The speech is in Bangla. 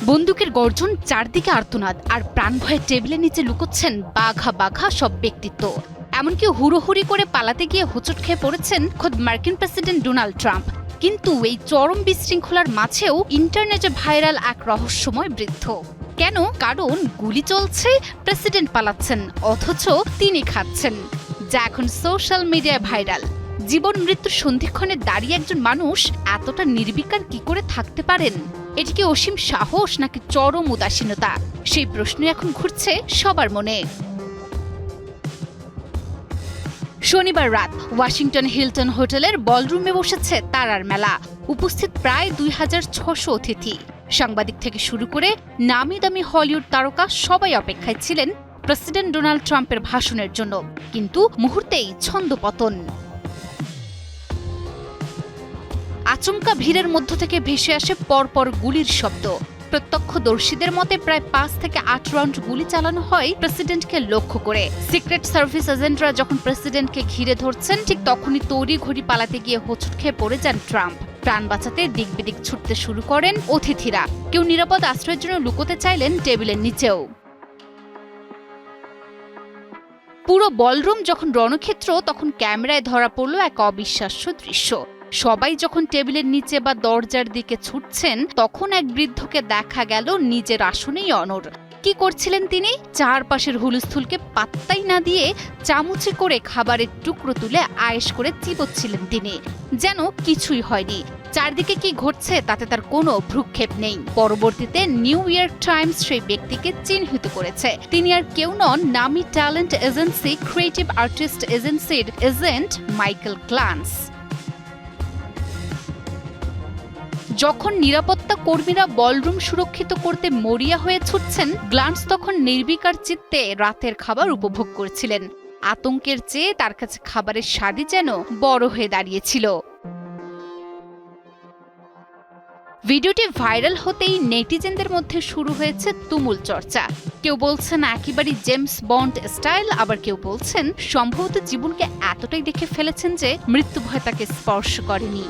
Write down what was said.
বন্দুকের গর্জন, চারদিকে আর্তনাদ, আর প্রাণভয়ে টেবিলের নিচে লুকোচ্ছেন বাঘা বাঘা সব ব্যক্তিত্ব। এমনকি হুড়োহুড়ি করে পালাতে গিয়ে হোঁচট খেয়ে পড়েছেন খোদ মার্কিন প্রেসিডেন্ট ডোনাল্ড ট্রাম্প। কিন্তু এই চরম বিশৃঙ্খলার মাঝেও ইন্টারনেটে ভাইরাল এক রহস্যময় বৃদ্ধ। কেন? কারণ গুলি চলছে, প্রেসিডেন্ট পালাচ্ছেন, অথচ তিনি খাচ্ছেন, যা এখন সোশ্যাল মিডিয়ায় ভাইরাল। জীবন মৃত্যুর সন্ধিক্ষণে দাঁড়িয়ে একজন মানুষ এতটা নির্বিকার কি করে থাকতে পারেন? এটি কি অসীম সাহস নাকি চরম উদাসীনতা? সেই প্রশ্ন এখন ঘুরছে সবার মনে। শনিবার রাত ওয়াশিংটন হিলটন হোটেলের বলরুমে বসেছে তারার মেলা। উপস্থিত প্রায় 2600 অতিথি। সাংবাদিক থেকে শুরু করে নামি দামি হলিউড তারকা সবাই অপেক্ষায় ছিলেন প্রেসিডেন্ট ডোনাল্ড ট্রাম্পের ভাষণের জন্য। কিন্তু মুহূর্তেই ছন্দপতন। আচমকা ভিড়ের মধ্য থেকে ভেসে আসে পরপর গুলির শব্দ। প্রত্যক্ষদর্শীদের মতে প্রায় 5 থেকে 8 রাউন্ড গুলি চালানো হয় প্রেসিডেন্টকে লক্ষ্য করে। সিক্রেট সার্ভিস এজেন্টরা যখন প্রেসিডেন্টকে ঘিরে ধরছেন, ঠিক তখনই তড়িঘড়ি পালাতে গিয়ে হোঁচট খেয়ে পড়ে যান ট্রাম্প। প্রাণ বাঁচাতে দিক বিদিক ছুটতে শুরু করেন অতিথিরা। কেউ নিরাপদ আশ্রয়ের জন্য লুকোতে চাইলেন টেবিলের নিচেও। পুরো বলরুম যখন রণক্ষেত্র, তখন ক্যামেরায় ধরা পড়ল এক অবিশ্বাস্য দৃশ্য। সবাই যখন টেবিলের নিচে বা দরজার দিকে ছুটছেন, তখন এক বৃদ্ধকে দেখা গেল নিজের আসনেই অনড়। কি করছিলেন তিনি? চারপাশের হুলস্থুলকে পাত্তাই না দিয়ে চামচে করে খাবারের টুকরো তুলে আয়েশ করে চিবোচ্ছিলেন তিনি, যেন কিছুই হয়নি। চারদিকে কি ঘটছে তাতে তার কোনো ভ্রুক্ষেপ নেই। পরবর্তীতে নিউ ইয়র্ক টাইমস সেই ব্যক্তিকে চিহ্নিত করেছে। তিনি আর কেউ নন, নামি ট্যালেন্ট এজেন্সি ক্রিয়েটিভ আর্টিস্ট এজেন্সির এজেন্ট মাইকেল গ্লান্স। যখন নিরাপত্তা কর্মীরা বলরুম সুরক্ষিত করতে মরিয়া হয়ে ছুটছেন, গ্লান্স তখন নির্বিকার চিত্তে রাতের খাবার উপভোগ করছিলেন। আতঙ্কের চেয়ে তার কাছে খাবারের স্বাদই যেন বড় হয়ে দাঁড়িয়েছিল। ভিডিওটি ভাইরাল হতেই নেটিজেনদের মধ্যে শুরু হয়েছে তুমুল চর্চা। কেউ বলছেন একেবারেই জেমস বন্ড স্টাইল, আবার কেউ বলছেন সম্ভবত জীবনকে এতটাই দেখে ফেলেছেন যে মৃত্যু ভয় তাকে স্পর্শ করেনি।